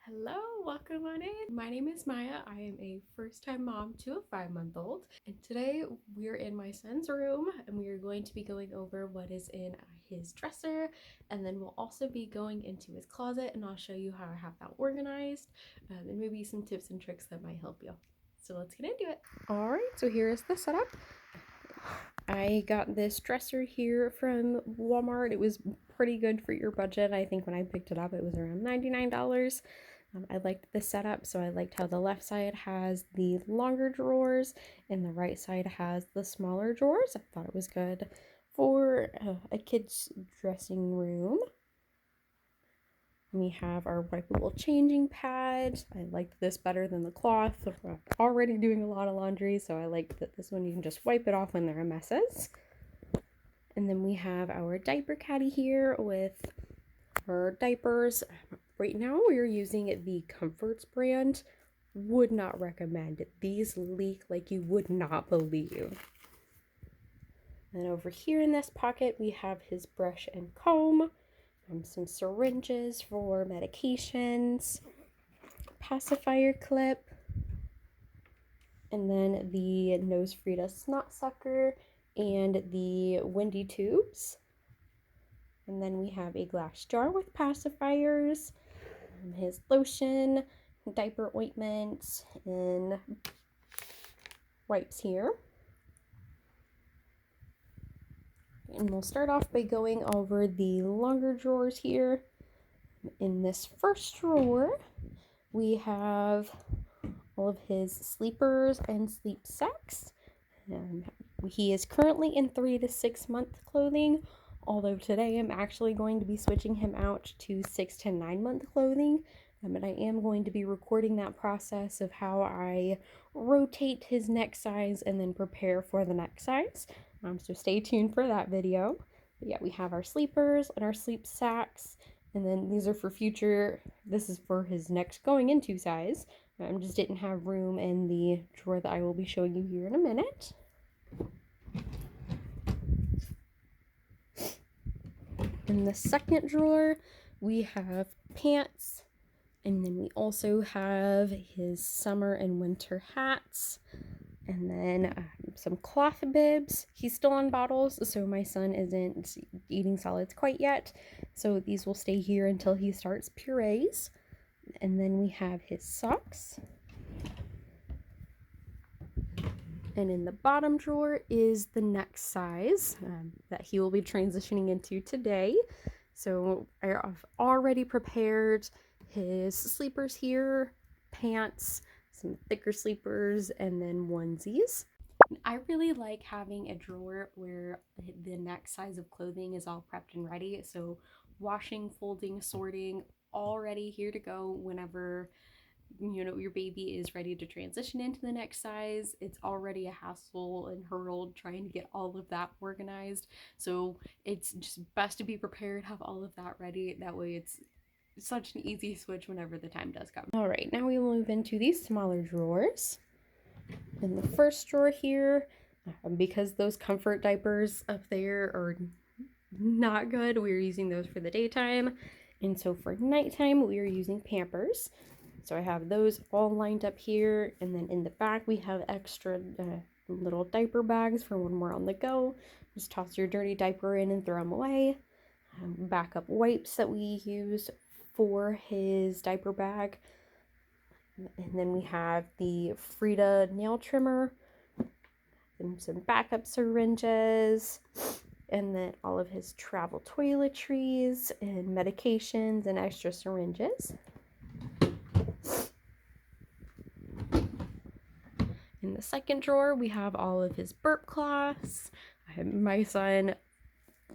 Hello, welcome on in. My name is Maya. I am a first-time mom to a 5-month-old, and today we're in my son's room and we are going to be going over what is in his dresser, and then we'll also be going into his closet and I'll show you how I have that organized, and maybe some tips and tricks that might help you. So let's get into it. All right, so here is the setup. I got this dresser here from Walmart. It was pretty good for your budget. I think when I picked it up, it was around $99. I liked the setup, so I liked how the left side has the longer drawers and the right side has the smaller drawers. I thought it was good for a kid's dressing room. We have our wipeable changing pad. I liked this better than the cloth. I'm already doing a lot of laundry, so I like that this one you can just wipe it off when there are messes. And then we have our diaper caddy here with her diapers. Right now we're using the Comforts brand. Would not recommend. These leak like you would not believe. And over here in this pocket we have his brush and comb, some syringes for medications, pacifier clip, and then the Nose Frida snot sucker and the windy tubes. And then we have a glass jar with pacifiers, his lotion, diaper ointment, and wipes here. And we'll start off by going over the longer drawers here. In this first drawer, we have all of his sleepers and sleep sacks. He is currently in 3 to 6 month clothing, although today I'm actually going to be switching him out to 6 to 9 month clothing. And I am going to be recording that process of how I rotate his next size and then prepare for the next size. So stay tuned for that video. But yeah, we have our sleepers and our sleep sacks. And then these are for future, this is for his next going into size. I just didn't have room in the drawer that I will be showing you here in a minute. In the second drawer, we have pants, and then we also have his summer and winter hats, and then some cloth bibs. He's still on bottles, so my son isn't eating solids quite yet, so these will stay here until he starts purees. And then we have his socks. And in the bottom drawer is the next size that he will be transitioning into today. So I've already prepared his sleepers here, pants, some thicker sleepers, and then onesies. I really like having a drawer where the next size of clothing is all prepped and ready. So washing, folding, sorting, all ready, here to go whenever your baby is ready to transition into the next size. It's already a hassle and hurdle trying to get all of that organized, so it's just best to be prepared, have all of that ready. That way it's such an easy switch whenever the time does come. All right, now we will move into these smaller drawers. In the first drawer here, because those comfort diapers up there are not good, we're using those for the daytime, and so for nighttime we are using Pampers. So I have those all lined up here, and then in the back we have extra little diaper bags for when we're on the go. Just toss your dirty diaper in and throw them away. Backup wipes that we use for his diaper bag. And then we have the Frida nail trimmer, and some backup syringes, and then all of his travel toiletries and medications and extra syringes. In the second drawer, we have all of his burp cloths. My son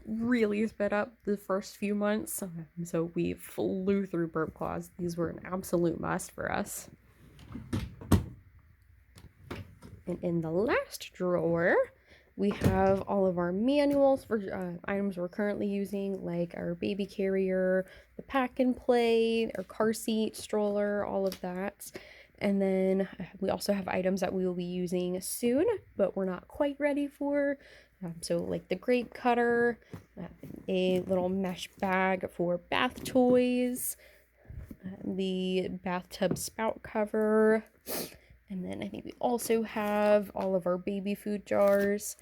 really sped up the first few months, so we flew through burp cloths. These were an absolute must for us. And in the last drawer, we have all of our manuals for items we're currently using, like our baby carrier, the pack and play, our car seat, stroller, all of that. And then we also have items that we will be using soon, but we're not quite ready for. So like the grape cutter, a little mesh bag for bath toys, the bathtub spout cover, and then I think we also have all of our baby food jars.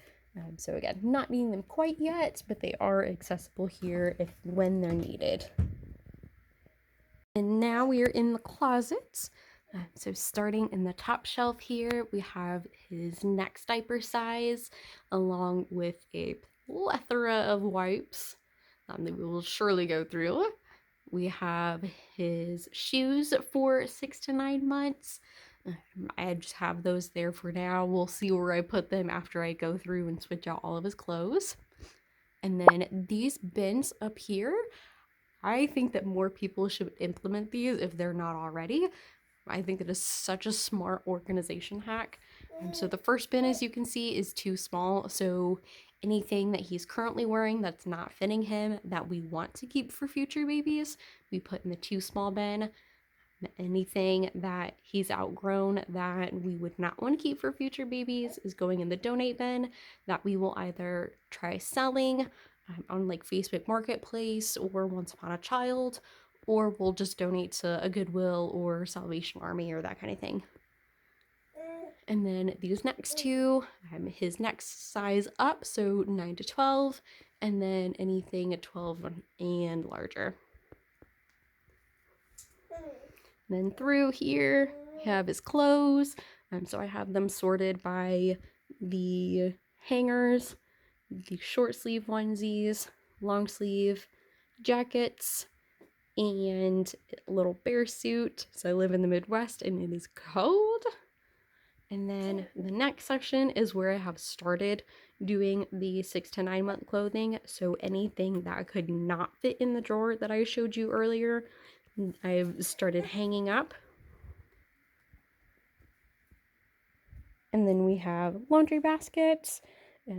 So again, not needing them quite yet, but they are accessible here if when they're needed. And now we are in the closet. So starting in the top shelf here, we have his next diaper size, along with a plethora of wipes that we will surely go through. We have his shoes for 6 to 9 months. I just have those there for now. We'll see where I put them after I go through and switch out all of his clothes. And then these bins up here, I think that more people should implement these if they're not already. I think it is such a smart organization hack. So the first bin, as you can see, is too small. So anything that he's currently wearing that's not fitting him that we want to keep for future babies, we put in the too small bin. Anything that he's outgrown that we would not want to keep for future babies is going in the donate bin that we will either try selling on like Facebook Marketplace or Once Upon a Child, or we'll just donate to a Goodwill or Salvation Army or that kind of thing. And then these next two, his next size up, so 9 to 12, and then anything at 12 and larger. And then through here, we have his clothes. So I have them sorted by the hangers, the short sleeve onesies, long sleeve jackets, and a little bear suit. So I live in the Midwest and it is cold. And then the next section is where I have started doing the 6 to 9 month clothing. So anything that could not fit in the drawer that I showed you earlier, I've started hanging up. And then we have laundry baskets.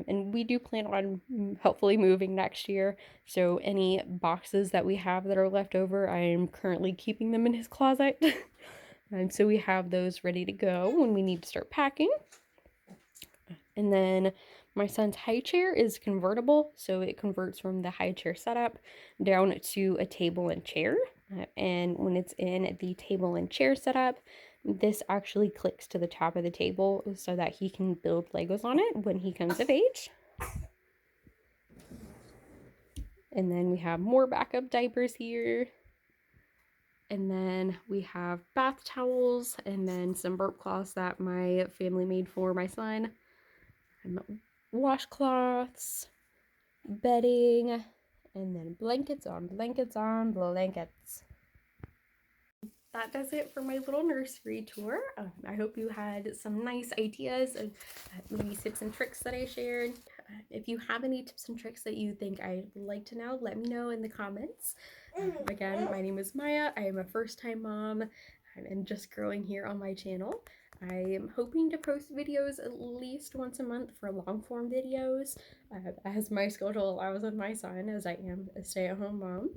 And we do plan on hopefully moving next year. So any boxes that we have that are left over, I am currently keeping them in his closet. And so we have those ready to go when we need to start packing. And then my son's high chair is convertible. So it converts from the high chair setup down to a table and chair. And when it's in the table and chair setup, this actually clicks to the top of the table so that he can build Legos on it when he comes of age. And then we have more backup diapers here. And then we have bath towels and then some burp cloths that my family made for my son. And washcloths, bedding, and then blankets on blankets on blankets. That does it for my little nursery tour. I hope you had some nice ideas of maybe tips and tricks that I shared. If you have any tips and tricks that you think I'd like to know, let me know in the comments. Again, my name is Maya. I am a first-time mom and just growing here on my channel. I am hoping to post videos at least once a month for long-form videos, as my schedule allows with my son, as I am a stay-at-home mom.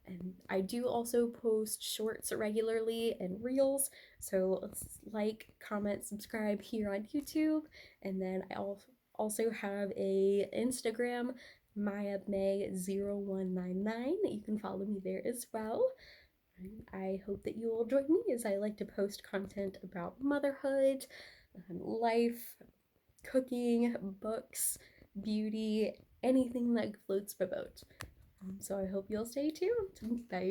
And I do also post shorts regularly and reels, so like, comment, subscribe here on YouTube, and then I also have a Instagram, MayaMay0199. You can follow me there as well. I hope that you will join me as I like to post content about motherhood, life, cooking, books, beauty, anything that floats my boat. So I hope you'll stay tuned. Bye.